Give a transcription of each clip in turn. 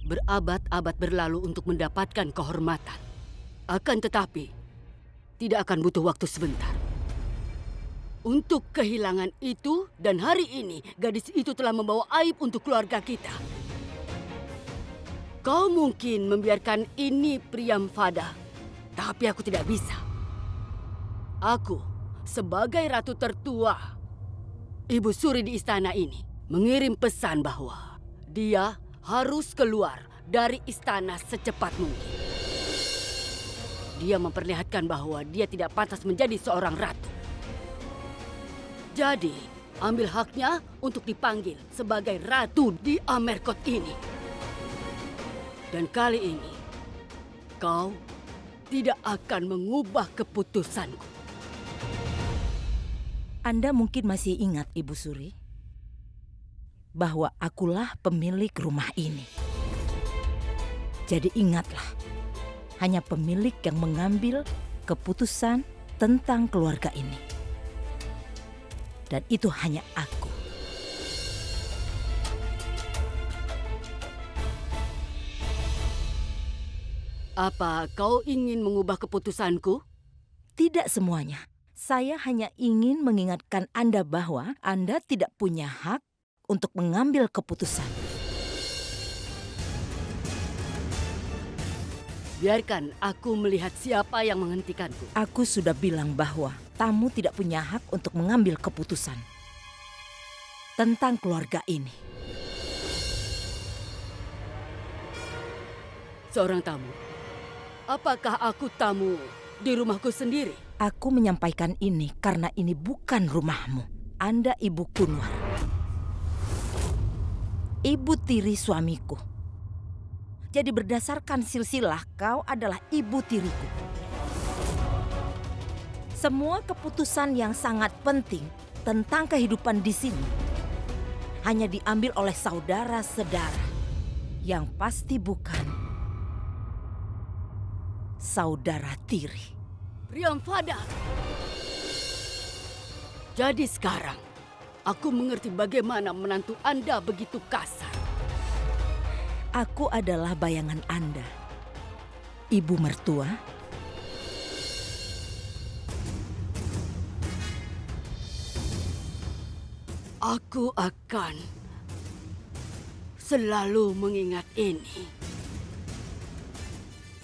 berabad-abad berlalu untuk mendapatkan kehormatan. Akan tetapi, tidak akan butuh waktu sebentar. Untuk kehilangan itu, dan hari ini gadis itu telah membawa aib untuk keluarga kita. Kau mungkin membiarkan ini, Priyamvada, tapi aku tidak bisa. Aku, sebagai ratu tertua, Ibu Suri di istana ini, mengirim pesan bahwa dia harus keluar dari istana secepat mungkin. Dia memperlihatkan bahwa dia tidak pantas menjadi seorang ratu. Jadi, ambil haknya untuk dipanggil sebagai ratu di Amerkot ini. Dan kali ini, kau tidak akan mengubah keputusanku. Anda mungkin masih ingat, Ibu Suri, bahwa akulah pemilik rumah ini. Jadi ingatlah, hanya pemilik yang mengambil keputusan tentang keluarga ini. Dan itu hanya aku. Apa kau ingin mengubah keputusanku? Tidak semuanya. Saya hanya ingin mengingatkan Anda bahwa Anda tidak punya hak untuk mengambil keputusan. Biarkan aku melihat siapa yang menghentikanku. Aku sudah bilang bahwa tamu tidak punya hak untuk mengambil keputusan tentang keluarga ini. Seorang tamu. Apakah aku tamu di rumahku sendiri? Aku menyampaikan ini karena ini bukan rumahmu. Anda Ibu Kunwar, ibu tiri suamiku. Jadi berdasarkan silsilah, kau adalah ibu tiriku. Semua keputusan yang sangat penting tentang kehidupan di sini hanya diambil oleh saudara-saudara yang pasti bukan saudara tiri. Priyamvada. Jadi sekarang, aku mengerti bagaimana menantu Anda begitu kasar. Aku adalah bayangan Anda, ibu mertua. Aku akan selalu mengingat ini.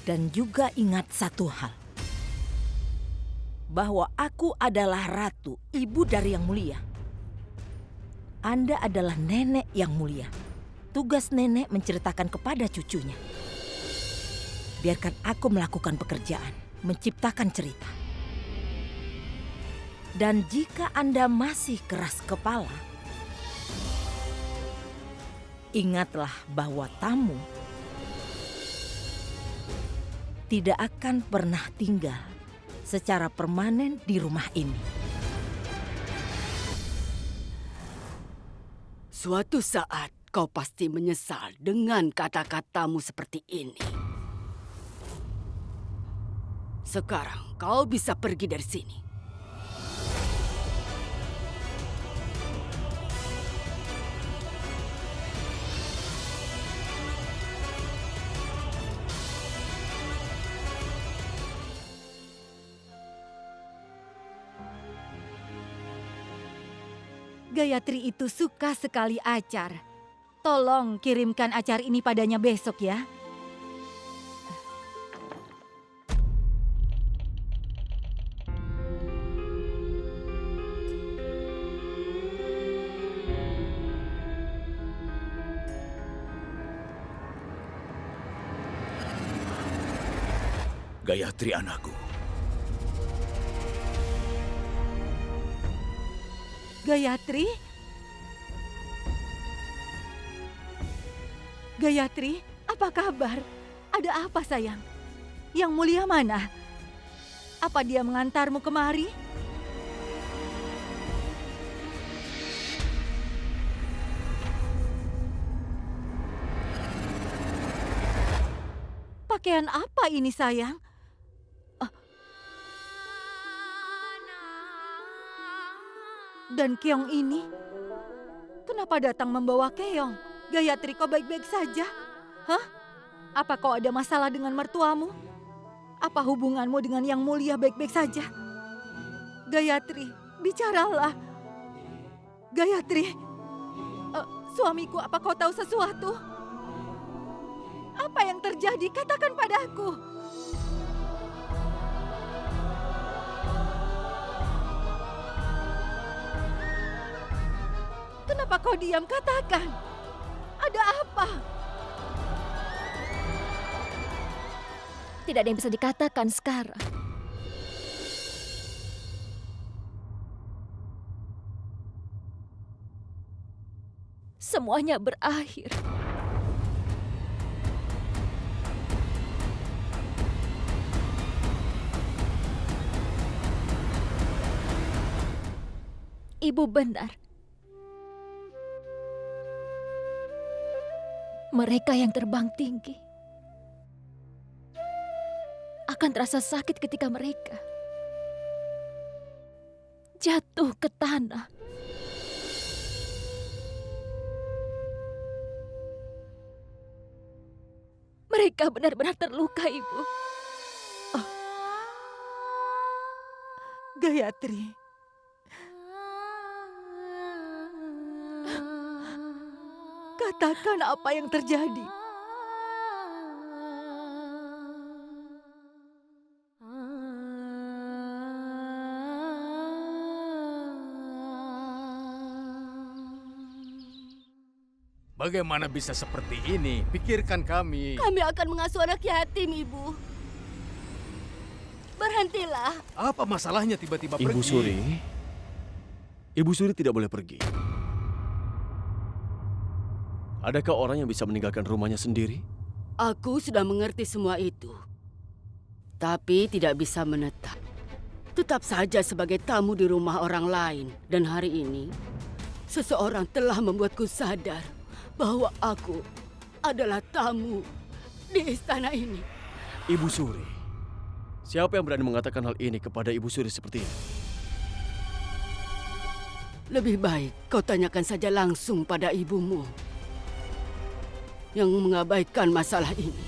Dan juga ingat satu hal, bahwa aku adalah ratu, ibu dari yang mulia. Anda adalah nenek yang mulia. Tugas nenek menceritakan kepada cucunya. Biarkan aku melakukan pekerjaan, menciptakan cerita. Dan jika Anda masih keras kepala, ingatlah bahwa tamu tidak akan pernah tinggal secara permanen di rumah ini. Suatu saat kau pasti menyesal dengan kata-katamu seperti ini. Sekarang kau bisa pergi dari sini. Gayatri itu suka sekali acar. Tolong kirimkan acar ini padanya besok ya. Gayatri anakku. Gayatri? Gayatri, apa kabar? Ada apa sayang? Yang mulia mana? Apa dia mengantarmu kemari? Pakaian apa ini sayang? Dan keong ini? Kenapa datang membawa keong? Gayatri, kau baik-baik saja? Apa kau ada masalah dengan mertuamu? Apa hubunganmu dengan Yang Mulia baik-baik saja? Gayatri, bicaralah. Gayatri, suamiku, apa kau tahu sesuatu? Apa yang terjadi? Katakan padaku. Kenapa kau diam? Katakan. Ada apa? Tidak ada yang bisa dikatakan sekarang. Semuanya berakhir. Ibu benar. Mereka yang terbang tinggi akan terasa sakit ketika mereka jatuh ke tanah. Mereka benar-benar terluka, Ibu. Gayatri. Katakan apa yang terjadi. Bagaimana bisa seperti ini? Pikirkan kami. Kami akan mengasuh anak yatim, Ibu. Berhentilah. Apa masalahnya tiba-tiba pergi? Ibu Suri tidak boleh pergi. Adakah orang yang bisa meninggalkan rumahnya sendiri? Aku sudah mengerti semua itu. Tapi tidak bisa menetap. Tetap saja sebagai tamu di rumah orang lain. Dan hari ini, seseorang telah membuatku sadar bahwa aku adalah tamu di istana ini. Ibu Suri, siapa yang berani mengatakan hal ini kepada Ibu Suri seperti ini? Lebih baik kau tanyakan saja langsung pada ibumu yang mengabaikan masalah ini.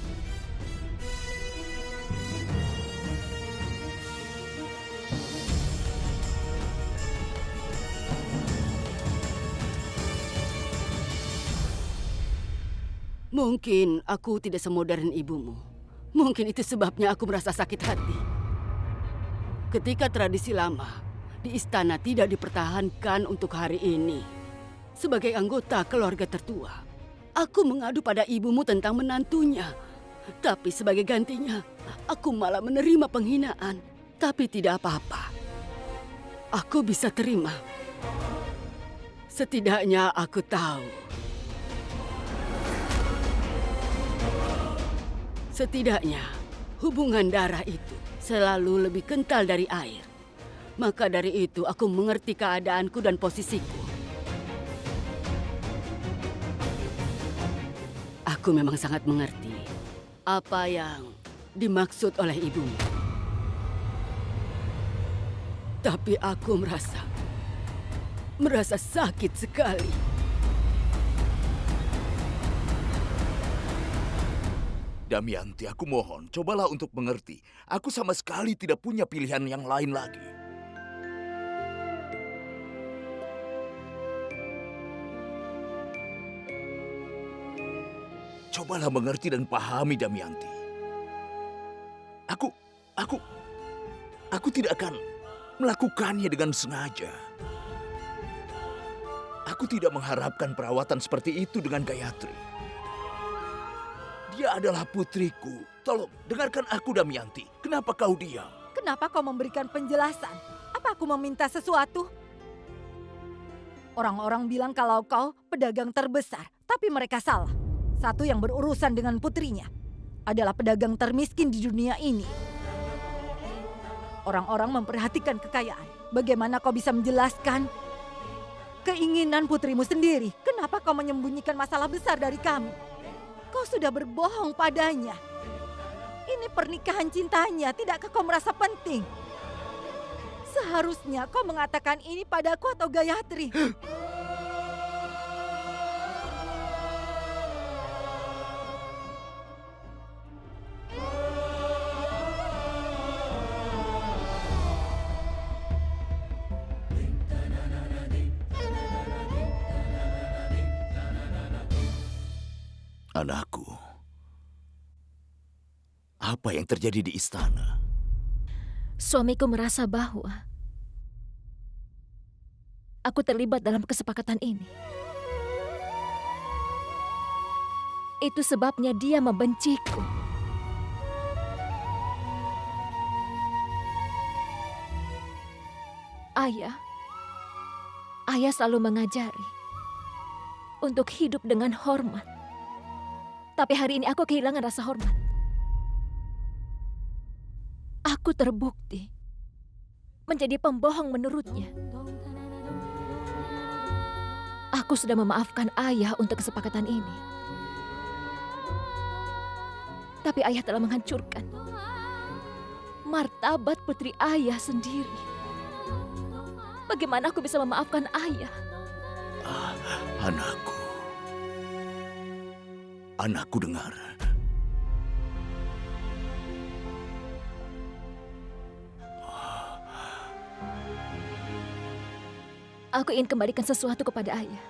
Mungkin aku tidak semodern ibumu. Mungkin itu sebabnya aku merasa sakit hati. Ketika tradisi lama di istana tidak dipertahankan untuk hari ini. Sebagai anggota keluarga tertua, aku mengadu pada ibumu tentang menantunya. Tapi sebagai gantinya, aku malah menerima penghinaan. Tapi tidak apa-apa. Aku bisa terima. Setidaknya aku tahu. Setidaknya, hubungan darah itu selalu lebih kental dari air. Maka dari itu aku mengerti keadaanku dan posisiku. Aku memang sangat mengerti apa yang dimaksud oleh ibumu. Tapi aku merasa sakit sekali. Damayanti, aku mohon, cobalah untuk mengerti. Aku sama sekali tidak punya pilihan yang lain lagi. Cobalah mengerti dan pahami, Damayanti. Aku tidak akan melakukannya dengan sengaja. Aku tidak mengharapkan perawatan seperti itu dengan Gayatri. Dia adalah putriku. Tolong, dengarkan aku, Damayanti. Kenapa kau diam? Kenapa kau memberikan penjelasan? Apa aku meminta sesuatu? Orang-orang bilang kalau kau pedagang terbesar, tapi mereka salah. Satu yang berurusan dengan putrinya adalah pedagang termiskin di dunia ini. Orang-orang memperhatikan kekayaan. Bagaimana kau bisa menjelaskan keinginan putrimu sendiri? Kenapa kau menyembunyikan masalah besar dari kami? Kau sudah berbohong padanya. Ini pernikahan cintanya, tidakkah kau merasa penting? Seharusnya kau mengatakan ini padaku atau Gayatri. Anakku, apa yang terjadi di istana? Suamiku merasa bahwa aku terlibat dalam kesepakatan ini. Itu sebabnya dia membenciku. Ayah selalu mengajari untuk hidup dengan hormat. Tapi hari ini aku kehilangan rasa hormat. Aku terbukti menjadi pembohong menurutnya. Aku sudah memaafkan ayah untuk kesepakatan ini. Tapi ayah telah menghancurkan martabat putri ayah sendiri. Bagaimana aku bisa memaafkan ayah? Anakku. Anakku, dengar. Aku ingin kembalikan sesuatu kepada ayah.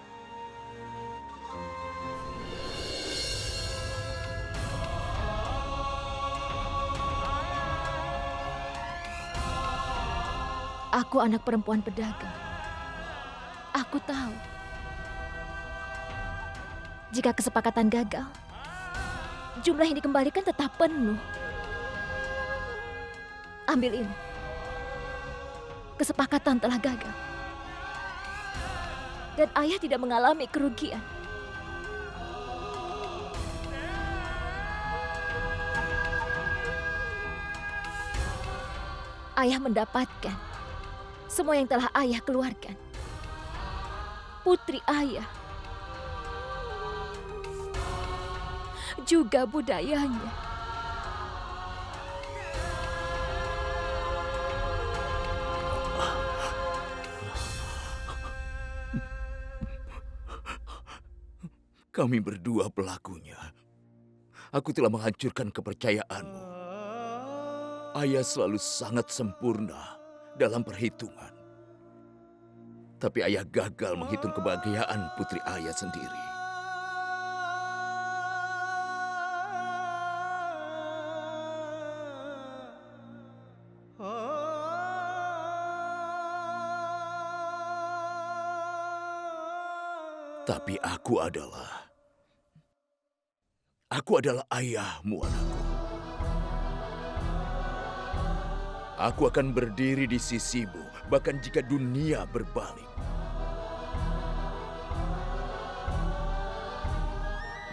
Aku anak perempuan pedagang. Aku tahu. Jika kesepakatan gagal, jumlah yang dikembalikan tetap penuh. Ambil ini. Kesepakatan telah gagal. Dan ayah tidak mengalami kerugian. Ayah mendapatkan semua yang telah ayah keluarkan. Putri ayah. Juga budayanya. Kami berdua pelakunya. Aku telah menghancurkan kepercayaanmu. Ayah selalu sangat sempurna dalam perhitungan. Tapi ayah gagal menghitung kebahagiaan putri ayah sendiri. Tapi aku adalah ayahmu, anakku. Aku akan berdiri di sisimu, bahkan jika dunia berbalik.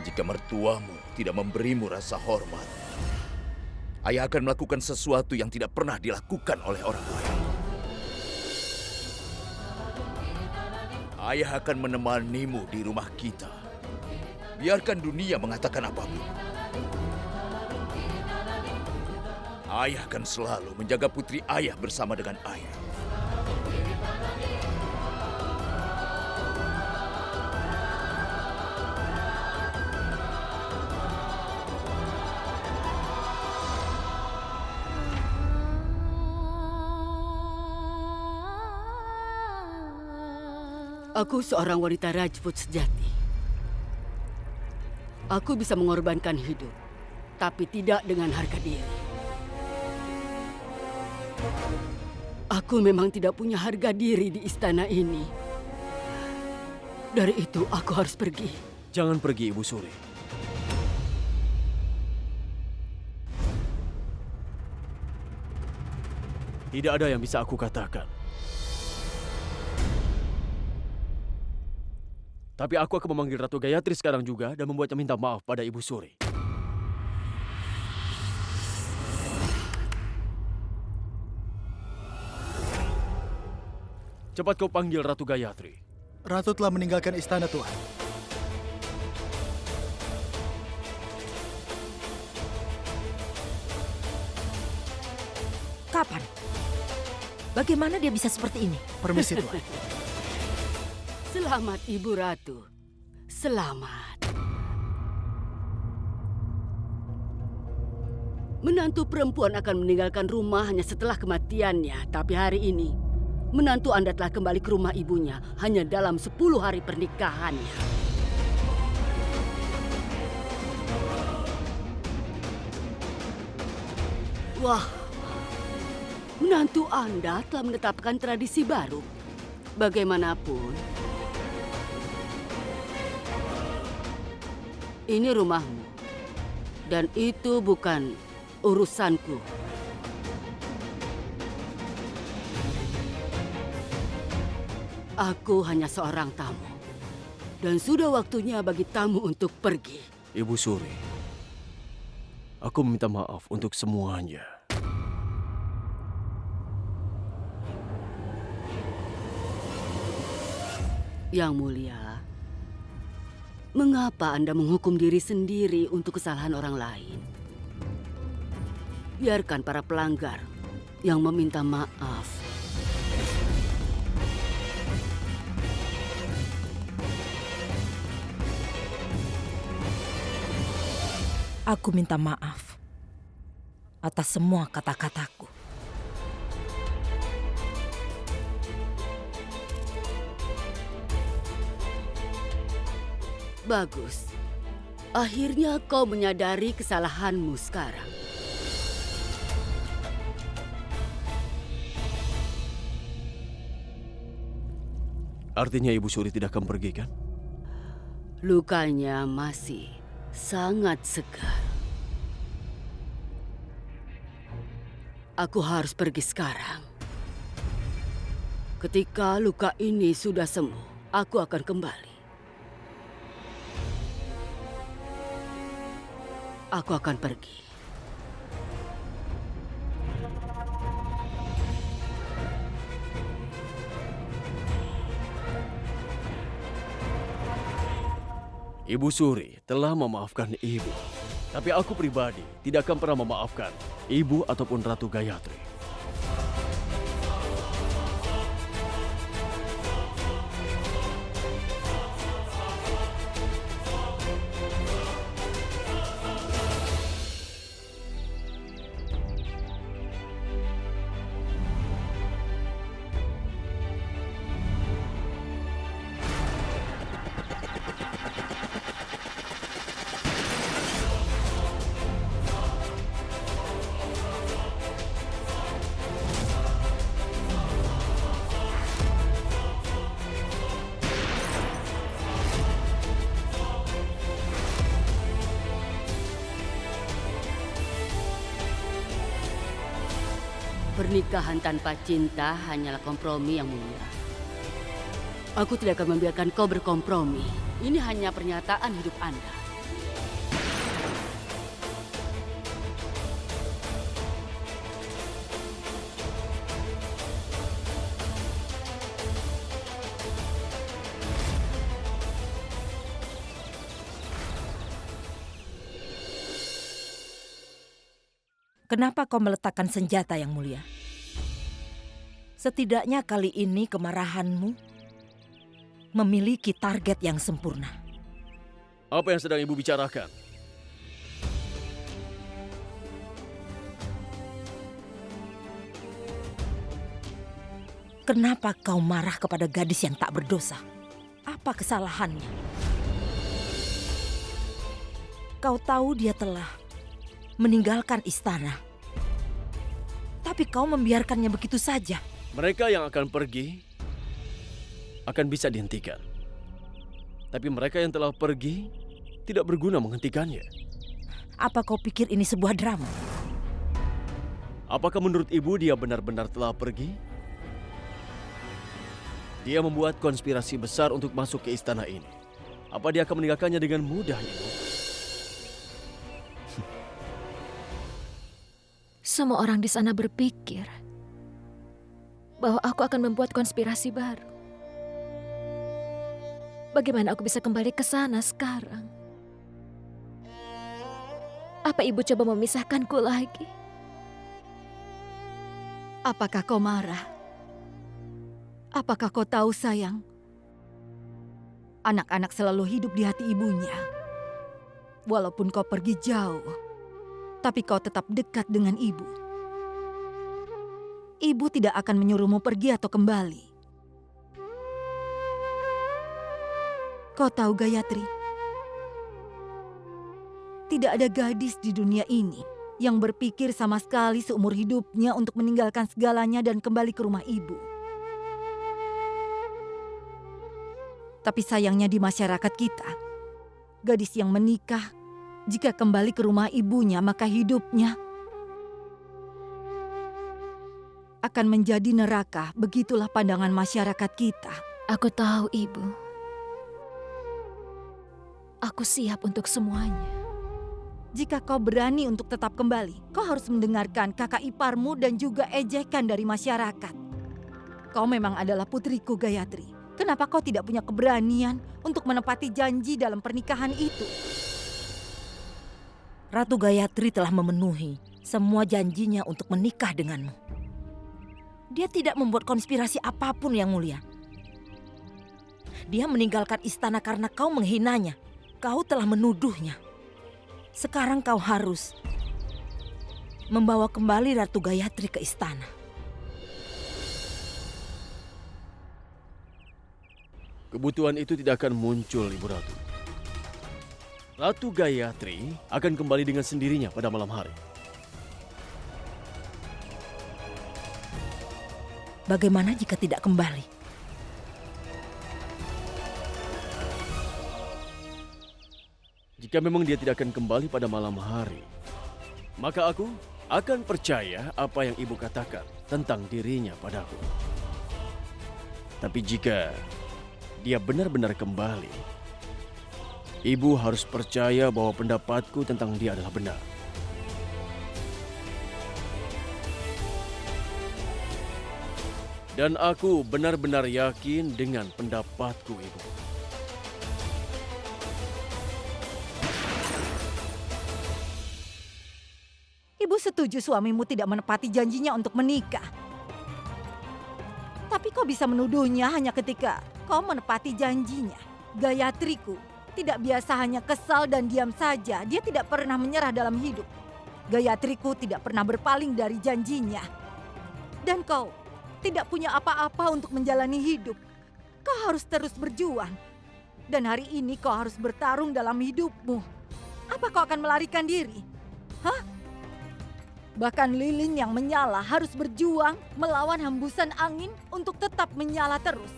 Jika mertuamu tidak memberimu rasa hormat, ayah akan melakukan sesuatu yang tidak pernah dilakukan oleh orang lain. Ayah akan menemanimu di rumah kita. Biarkan dunia mengatakan apapun. Ayah akan selalu menjaga putri ayah bersama dengan ayah. Aku seorang wanita Rajput sejati. Aku bisa mengorbankan hidup, tapi tidak dengan harga diri. Aku memang tidak punya harga diri di istana ini. Dari itu, aku harus pergi. Jangan pergi, Ibu Suri. Tidak ada yang bisa aku katakan. Tapi aku akan memanggil Ratu Gayatri sekarang juga dan membuatnya minta maaf pada Ibu Suri. Cepat kau panggil Ratu Gayatri. Ratu telah meninggalkan istana, Tuhan. Kapan? Bagaimana dia bisa seperti ini? Permisi, Tuhan. Selamat, Ibu Ratu. Selamat. Menantu perempuan akan meninggalkan rumahnya setelah kematiannya. Tapi hari ini, menantu Anda telah kembali ke rumah ibunya hanya dalam 10 hari pernikahannya. Wah, menantu Anda telah menetapkan tradisi baru. Bagaimanapun, ini rumahmu. Dan itu bukan urusanku. Aku hanya seorang tamu. Dan sudah waktunya bagi tamu untuk pergi. Ibu Suri, aku meminta maaf untuk semuanya. Yang mulia, mengapa Anda menghukum diri sendiri untuk kesalahan orang lain? Biarkan para pelanggar yang meminta maaf. Aku minta maaf atas semua kata-kataku. Bagus. Akhirnya kau menyadari kesalahanmu sekarang. Artinya Ibu Suri tidak akan pergi, kan? Lukanya masih sangat segar. Aku harus pergi sekarang. Ketika luka ini sudah sembuh, aku akan kembali. Aku akan pergi. Ibu Suri telah memaafkan Ibu. Tapi aku pribadi tidak akan pernah memaafkan Ibu ataupun Ratu Gayatri. Pernikahan tanpa cinta hanyalah kompromi yang mulia. Aku tidak akan membiarkan kau berkompromi. Ini hanya pernyataan hidup Anda. Kenapa kau meletakkan senjata, Yang Mulia? Setidaknya kali ini kemarahanmu memiliki target yang sempurna. Apa yang sedang Ibu bicarakan? Kenapa kau marah kepada gadis yang tak berdosa? Apa kesalahannya? Kau tahu dia telah meninggalkan istana. Tapi kau membiarkannya begitu saja. Mereka yang akan pergi akan bisa dihentikan. Tapi mereka yang telah pergi tidak berguna menghentikannya. Apa kau pikir ini sebuah drama? Apakah menurut Ibu dia benar-benar telah pergi? Dia membuat konspirasi besar untuk masuk ke istana ini. Apa dia akan meninggalkannya dengan mudah, Ibu? Semua orang di sana berpikir bahwa aku akan membuat konspirasi baru. Bagaimana aku bisa kembali ke sana sekarang? Apa Ibu coba memisahkanku lagi? Apakah kau marah? Apakah kau tahu, sayang? Anak-anak selalu hidup di hati ibunya. Walaupun kau pergi jauh, tapi kau tetap dekat dengan ibu. Ibu tidak akan menyuruhmu pergi atau kembali. Kau tahu, Gayatri, Tidak ada gadis di dunia ini yang berpikir sama sekali seumur hidupnya untuk meninggalkan segalanya dan kembali ke rumah ibu. Tapi sayangnya di masyarakat kita, gadis yang menikah jika kembali ke rumah ibunya maka hidupnya akan menjadi neraka. Begitulah pandangan masyarakat kita. Aku tahu, Ibu. Aku siap untuk semuanya. Jika kau berani untuk tetap kembali, kau harus mendengarkan kakak iparmu dan juga ejekan dari masyarakat. Kau memang adalah putriku, Gayatri. Kenapa kau tidak punya keberanian untuk menepati janji dalam pernikahan itu? Ratu Gayatri telah memenuhi semua janjinya untuk menikah denganmu. Dia tidak membuat konspirasi apapun, Yang Mulia. Dia meninggalkan istana karena kau menghinanya. Kau telah menuduhnya. Sekarang kau harus membawa kembali Ratu Gayatri ke istana. Kebutuhan itu tidak akan muncul, Ibu Ratu. Ratu Gayatri akan kembali dengan sendirinya pada malam hari. Bagaimana jika tidak kembali? Jika memang dia tidak akan kembali pada malam hari, maka aku akan percaya apa yang ibu katakan tentang dirinya padaku. Tapi jika dia benar-benar kembali, ibu harus percaya bahwa pendapatku tentang dia adalah benar. Dan aku benar-benar yakin dengan pendapatku, Ibu. Ibu setuju suamimu tidak menepati janjinya untuk menikah. Tapi kau bisa menuduhnya hanya ketika kau menepati janjinya. Gayatriku tidak biasa hanya kesal dan diam saja. Dia tidak pernah menyerah dalam hidup. Gayatriku tidak pernah berpaling dari janjinya. Dan kau tidak punya apa-apa untuk menjalani hidup. Kau harus terus berjuang. Dan hari ini kau harus bertarung dalam hidupmu. Apa kau akan melarikan diri? Hah? Bahkan lilin yang menyala harus berjuang melawan hembusan angin untuk tetap menyala terus.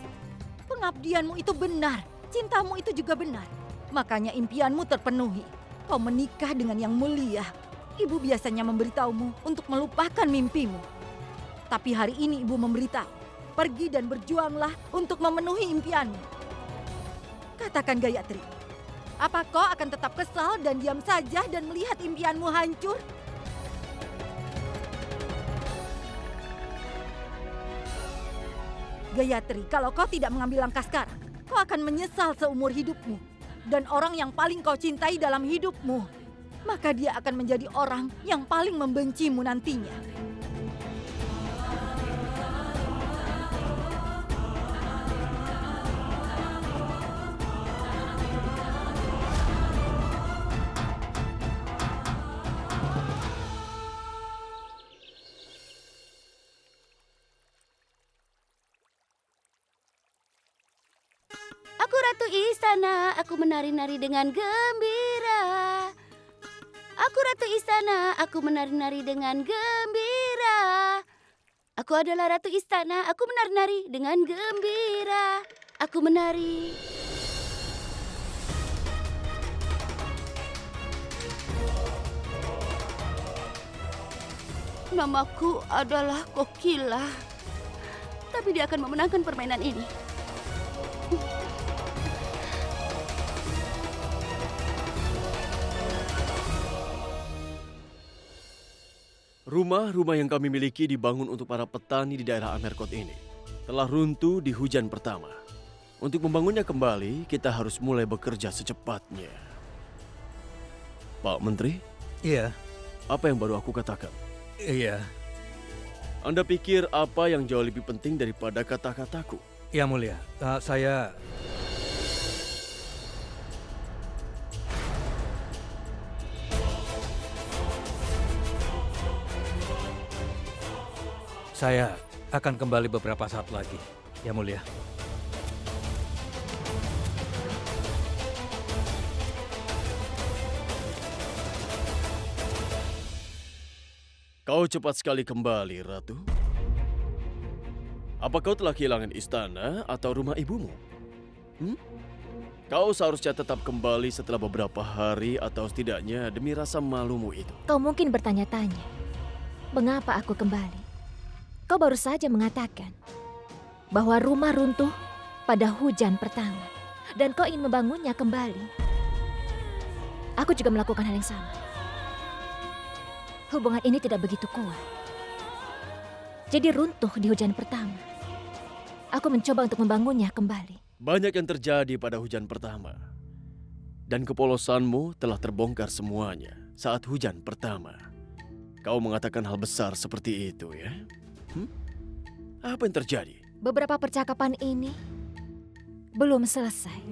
Pengabdianmu itu benar, cintamu itu juga benar. Makanya impianmu terpenuhi. Kau menikah dengan Yang Mulia. Ibu biasanya memberitahumu untuk melupakan mimpimu. Tapi hari ini ibu memberitahu, pergi dan berjuanglah untuk memenuhi impianmu. Katakan Gayatri, apa kau akan tetap kesal dan diam saja dan melihat impianmu hancur? Gayatri, kalau kau tidak mengambil langkah sekarang, kau akan menyesal seumur hidupmu. Dan orang yang paling kau cintai dalam hidupmu, maka dia akan menjadi orang yang paling membencimu nantinya. Aku ratu istana, aku menari-nari dengan gembira. Aku ratu istana, aku menari-nari dengan gembira. Aku adalah ratu istana, aku menari-nari dengan gembira. Aku menari. Namaku adalah Kokila. Tapi dia akan memenangkan permainan ini. Rumah-rumah yang kami miliki dibangun untuk para petani di daerah Amerkot ini telah runtuh di hujan pertama. Untuk membangunnya kembali, kita harus mulai bekerja secepatnya. Pak Menteri, Iya, apa yang baru aku katakan? iya. Anda pikir apa yang jauh lebih penting daripada kata-kataku? Yang Mulia, saya... Saya akan kembali beberapa saat lagi, Yang Mulia. Kau cepat sekali kembali, Ratu. Apa kau telah kehilangan istana atau rumah ibumu? Kau seharusnya tetap kembali setelah beberapa hari atau setidaknya demi rasa malumu itu. Kau mungkin bertanya-tanya, mengapa aku kembali? Kau baru saja mengatakan bahwa rumah runtuh pada hujan pertama dan kau ingin membangunnya kembali. Aku juga melakukan hal yang sama. Hubungan ini tidak begitu kuat. Jadi runtuh di hujan pertama. Aku mencoba untuk membangunnya kembali. Banyak yang terjadi pada hujan pertama. Dan kepolosanmu telah terbongkar semuanya saat hujan pertama. Kau mengatakan hal besar seperti itu, ya? Apa yang terjadi? Beberapa percakapan ini belum selesai.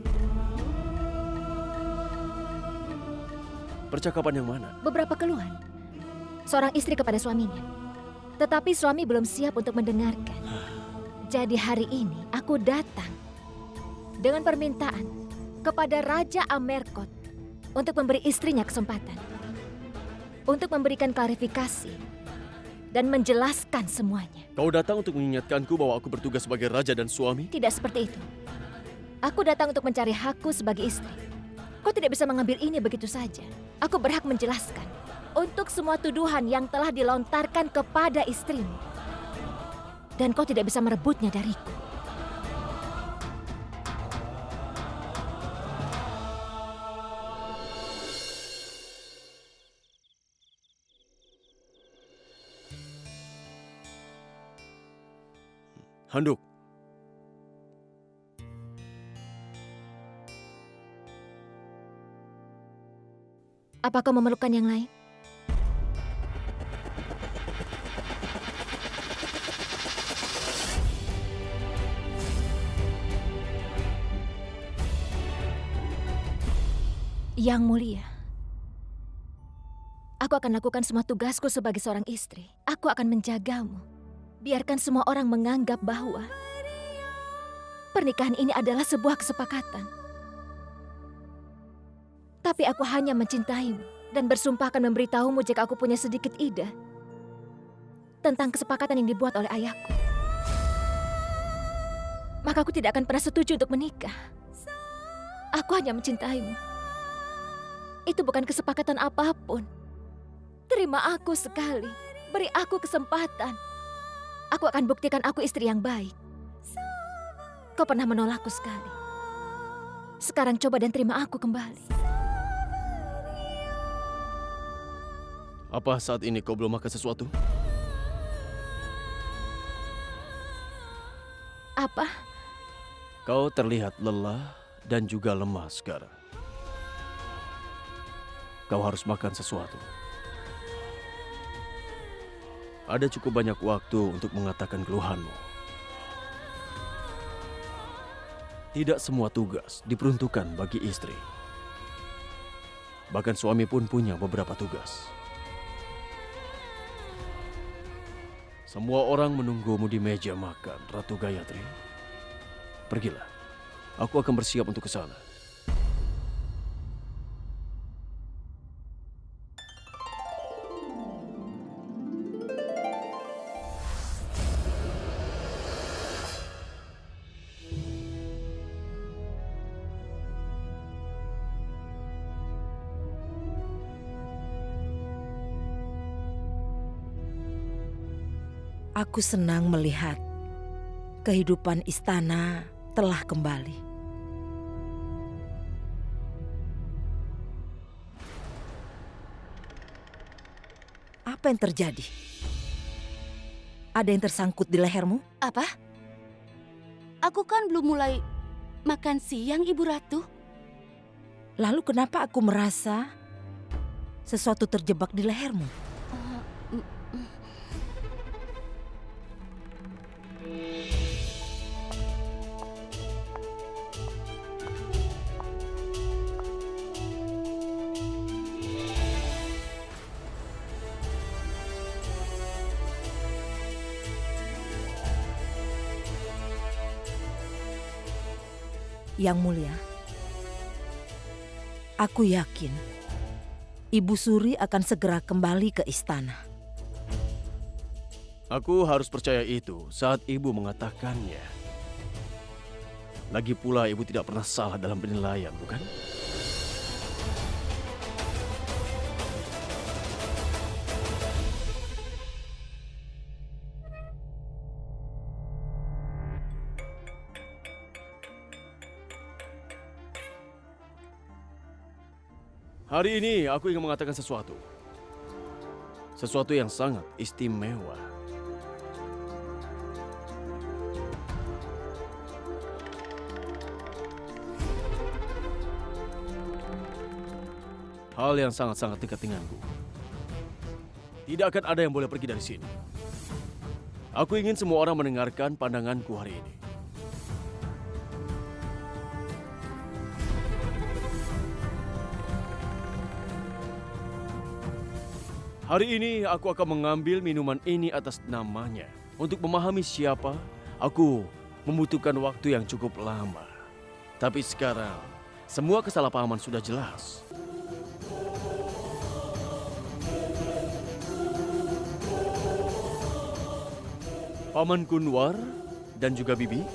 Percakapan yang mana? Beberapa keluhan. Seorang istri kepada suaminya. Tetapi suami belum siap untuk mendengarkan. Jadi hari ini aku datang dengan permintaan kepada Raja Amerkot untuk memberi istrinya kesempatan. Untuk memberikan klarifikasi dan menjelaskan semuanya. Kau datang untuk mengingatkanku bahwa aku bertugas sebagai raja dan suami? Tidak seperti itu. Aku datang untuk mencari hakku sebagai istri. Kau tidak bisa mengambil ini begitu saja. Aku berhak menjelaskan untuk semua tuduhan yang telah dilontarkan kepada istrimu. Dan kau tidak bisa merebutnya dariku. Handuk. Apa kau memerlukan yang lain? Yang mulia, aku akan lakukan semua tugasku sebagai seorang istri. Aku akan menjagamu. Biarkan semua orang menganggap bahwa pernikahan ini adalah sebuah kesepakatan. Tapi aku hanya mencintaimu dan bersumpah akan memberitahumu jika aku punya sedikit ide tentang kesepakatan yang dibuat oleh ayahku. Maka aku tidak akan pernah setuju untuk menikah. Aku hanya mencintaimu. Itu bukan kesepakatan apapun. Terima aku sekali. Beri aku kesempatan. Aku akan buktikan aku istri yang baik. Kau pernah menolakku sekali. Sekarang coba dan terima aku kembali. Apa saat ini kau belum makan sesuatu? Apa? Kau terlihat lelah dan juga lemah sekarang. Kau harus makan sesuatu. Ada cukup banyak waktu untuk mengatakan keluhanmu. Tidak semua tugas diperuntukkan bagi istri. Bahkan suami pun punya beberapa tugas. Semua orang menunggumu di meja makan, Ratu Gayatri. Pergilah. Aku akan bersiap untuk ke sana. Aku senang melihat kehidupan istana telah kembali. Apa yang terjadi? Ada yang tersangkut di lehermu? Apa? Aku kan belum mulai makan siang, Ibu Ratu. Lalu kenapa aku merasa sesuatu terjebak di lehermu? Yang mulia, aku yakin Ibu Suri akan segera kembali ke istana. Aku harus percaya itu saat ibu mengatakannya. Lagi pula ibu tidak pernah salah dalam penilaian, bukan? Hari ini aku ingin mengatakan sesuatu. Sesuatu yang sangat istimewa. Hal yang sangat-sangat dekat denganku. Tidak akan ada yang boleh pergi dari sini. Aku ingin semua orang mendengarkan pandanganku hari ini. Hari ini aku akan mengambil minuman ini atas namanya. Untuk memahami siapa, aku membutuhkan waktu yang cukup lama. Tapi sekarang, semua kesalahpahaman sudah jelas. Paman Kunwar dan juga Bibi,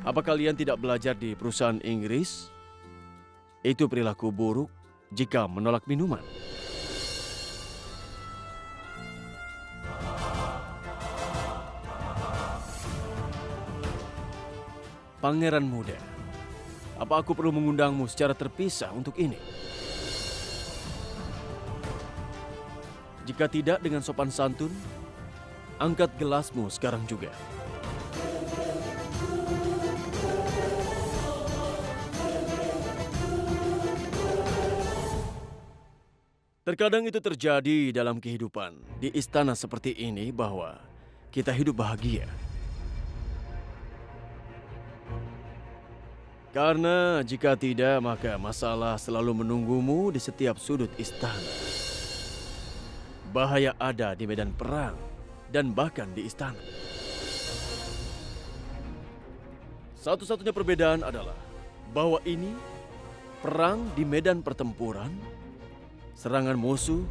apa kalian tidak belajar di perusahaan Inggris? Itu perilaku buruk jika menolak minuman. Pangeran muda, apa aku perlu mengundangmu secara terpisah untuk ini? Jika tidak dengan sopan santun, angkat gelasmu sekarang juga. Terkadang itu terjadi dalam kehidupan di istana seperti ini bahwa kita hidup bahagia. Karena jika tidak, maka masalah selalu menunggumu di setiap sudut istana. Bahaya ada di medan perang dan bahkan di istana. Satu-satunya perbedaan adalah bahwa ini perang di medan pertempuran, serangan musuh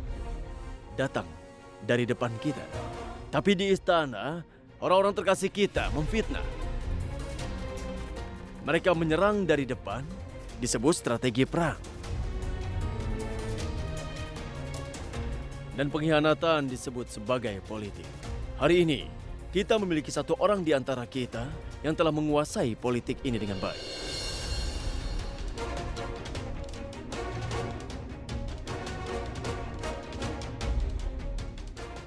datang dari depan kita. Tapi di istana, orang-orang terkasih kita memfitnah. Mereka menyerang dari depan, disebut strategi perang. Dan pengkhianatan disebut sebagai politik. Hari ini, kita memiliki satu orang di antara kita yang telah menguasai politik ini dengan baik.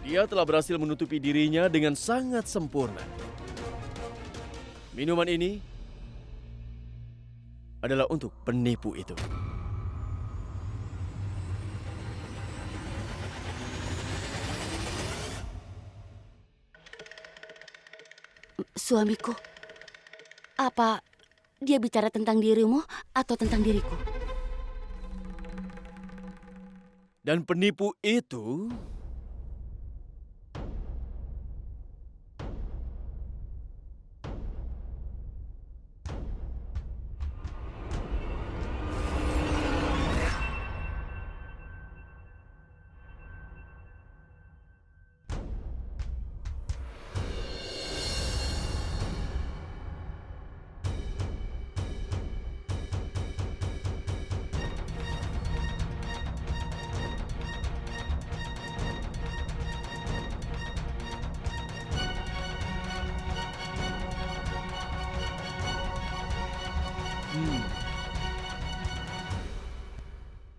Dia telah berhasil menutupi dirinya dengan sangat sempurna. Minuman ini adalah untuk penipu itu. Suamiku, apa dia bicara tentang dirimu atau tentang diriku? Dan penipu itu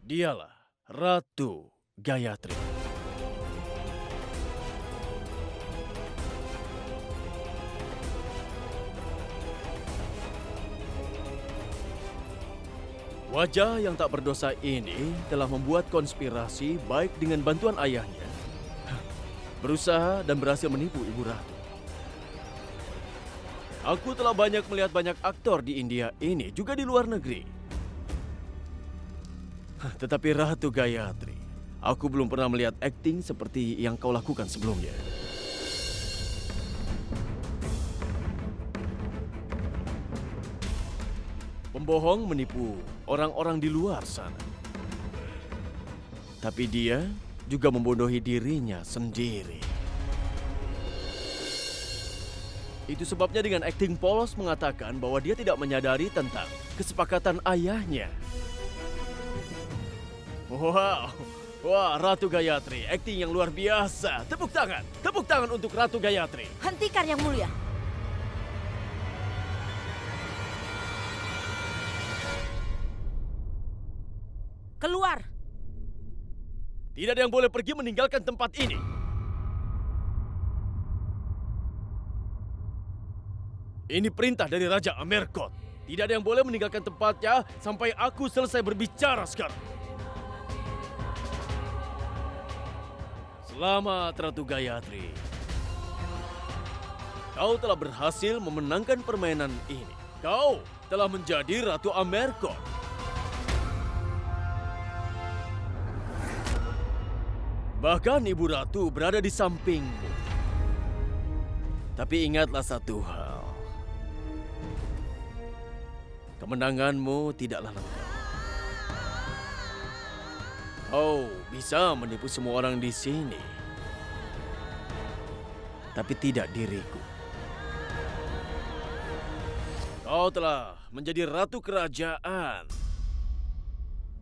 dialah Ratu Gayatri. Wajah yang tak berdosa ini telah membuat konspirasi baik dengan bantuan ayahnya, berusaha dan berhasil menipu Ibu Ratu. Aku telah banyak melihat banyak aktor di India ini, juga di luar negeri. Tetapi Ratu Gayatri, aku belum pernah melihat akting seperti yang kau lakukan sebelumnya. Pembohong menipu orang-orang di luar sana. Tapi dia juga membodohi dirinya sendiri. Itu sebabnya dengan akting polos mengatakan bahwa dia tidak menyadari tentang kesepakatan ayahnya. Wow, wah Ratu Gayatri, akting yang luar biasa. Tepuk tangan untuk Ratu Gayatri. Hentikan Yang Mulia. Keluar. Tidak ada yang boleh pergi meninggalkan tempat ini. Ini perintah dari Raja Amerkot. Tidak ada yang boleh meninggalkan tempatnya sampai aku selesai berbicara sekarang. Selamat Ratu Gayatri. Kau telah berhasil memenangkan permainan ini. Kau telah menjadi Ratu Amerkot. Bahkan Ibu Ratu berada di sampingmu. Tapi ingatlah satu hal. Kemenanganmu tidaklah lengkap. Kau bisa menipu semua orang di sini. Tapi tidak diriku. Kau telah menjadi ratu kerajaan.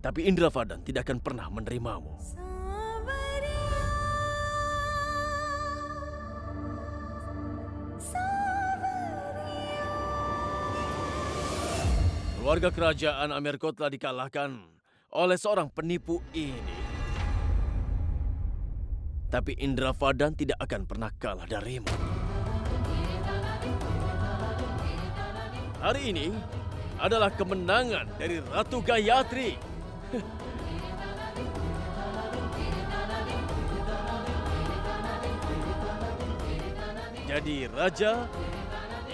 Tapi Indravadan tidak akan pernah menerimamu. Keluarga kerajaan Amerkot telah dikalahkan oleh seorang penipu ini. Tapi Indravadan tidak akan pernah kalah darimu. Hari ini adalah kemenangan dari Ratu Gayatri. Jadi Raja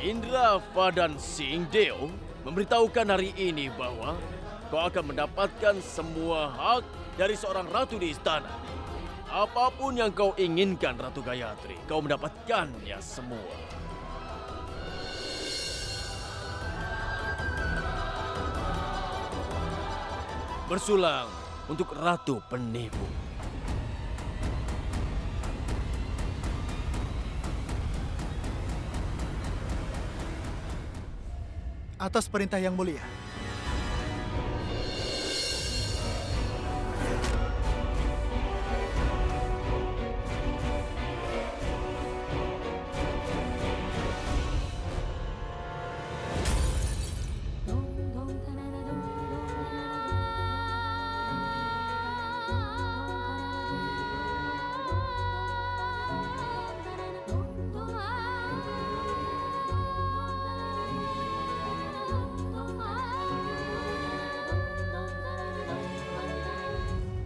Indravadan Singhdeo memberitahukan hari ini bahwa kau akan mendapatkan semua hak dari seorang ratu di istana. Apapun yang kau inginkan, Ratu Gayatri, kau mendapatkannya semua. Bersulang untuk Ratu Penipu. Atas perintah Yang Mulia.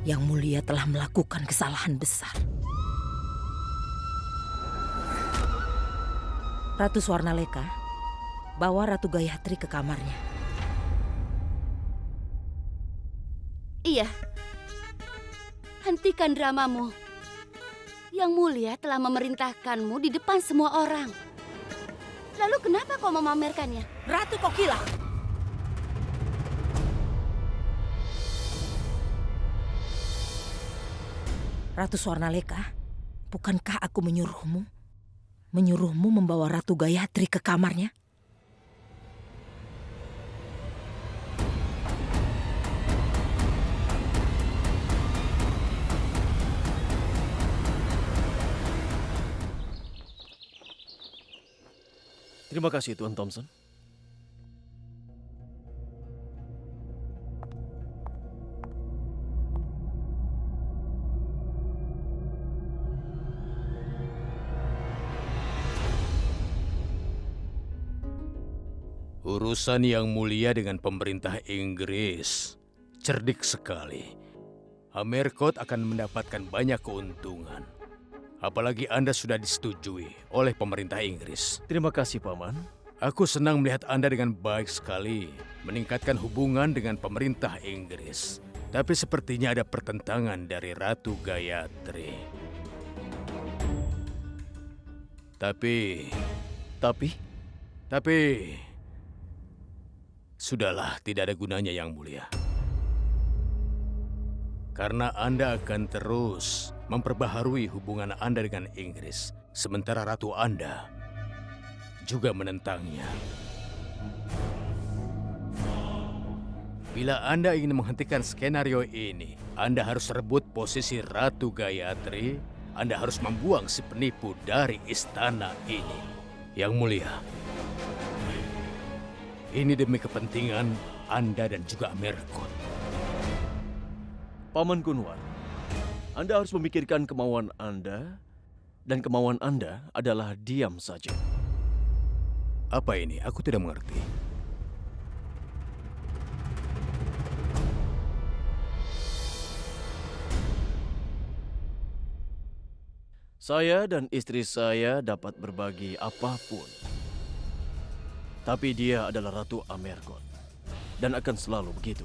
Yang Mulia telah melakukan kesalahan besar. Ratu Swarnaleka, bawa Ratu Gayatri ke kamarnya. Iya. Hentikan dramamu. Yang Mulia telah memerintahkanmu di depan semua orang. Lalu kenapa kau memamerkannya? Ratu Kokila! Ratu Swarnaleka, bukankah aku menyuruhmu? Menyuruhmu membawa Ratu Gayatri ke kamarnya? Terima kasih, Tuan Thompson. Urusan Yang Mulia dengan pemerintah Inggris cerdik sekali. Amerkot akan mendapatkan banyak keuntungan. Apalagi Anda sudah disetujui oleh pemerintah Inggris. Terima kasih, Paman. Aku senang melihat Anda dengan baik sekali meningkatkan hubungan dengan pemerintah Inggris. Tapi sepertinya ada pertentangan dari Ratu Gayatri. Tapi... Sudahlah, tidak ada gunanya Yang Mulia. Karena Anda akan terus memperbaharui hubungan Anda dengan Inggris, sementara ratu Anda juga menentangnya. Bila Anda ingin menghentikan skenario ini, Anda harus rebut posisi Ratu Gayatri. Anda harus membuang si penipu dari istana ini. Yang Mulia, ini demi kepentingan Anda dan juga Amerkot. Paman Kunwar, Anda harus memikirkan kemauan Anda, dan kemauan Anda adalah diam saja. Apa ini? Aku tidak mengerti. Saya dan istri saya dapat berbagi apapun. Tapi dia adalah Ratu Amerkot, dan akan selalu begitu.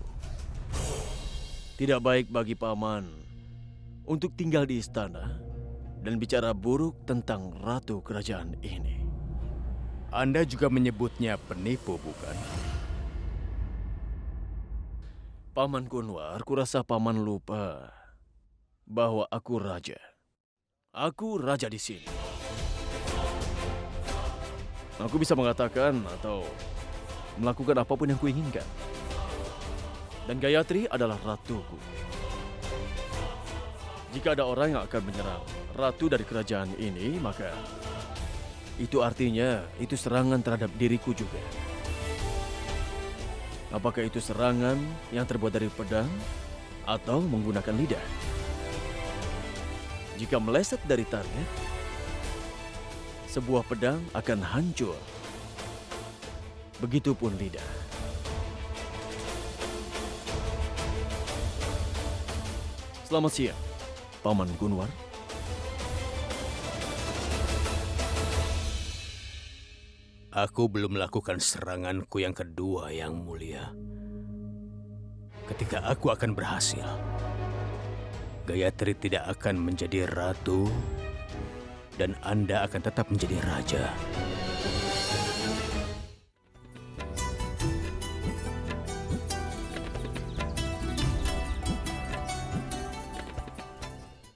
Tidak baik bagi Paman untuk tinggal di istana dan bicara buruk tentang ratu kerajaan ini. Anda juga menyebutnya penipu, bukan? Paman Kunwar, kurasa Paman lupa bahwa aku raja. Aku raja di sini. Aku bisa mengatakan atau melakukan apapun yang kuinginkan. Dan Gayatri adalah ratuku. Jika ada orang yang akan menyerang ratu dari kerajaan ini, maka itu artinya itu serangan terhadap diriku juga. Apakah itu serangan yang terbuat dari pedang atau menggunakan lidah? Jika meleset dari target, sebuah pedang akan hancur. Begitupun lidah. Selamat siang, Paman Kunwar. Aku belum melakukan seranganku yang kedua, Yang Mulia. Ketika aku akan berhasil, Gayatri tidak akan menjadi ratu, dan Anda akan tetap menjadi raja.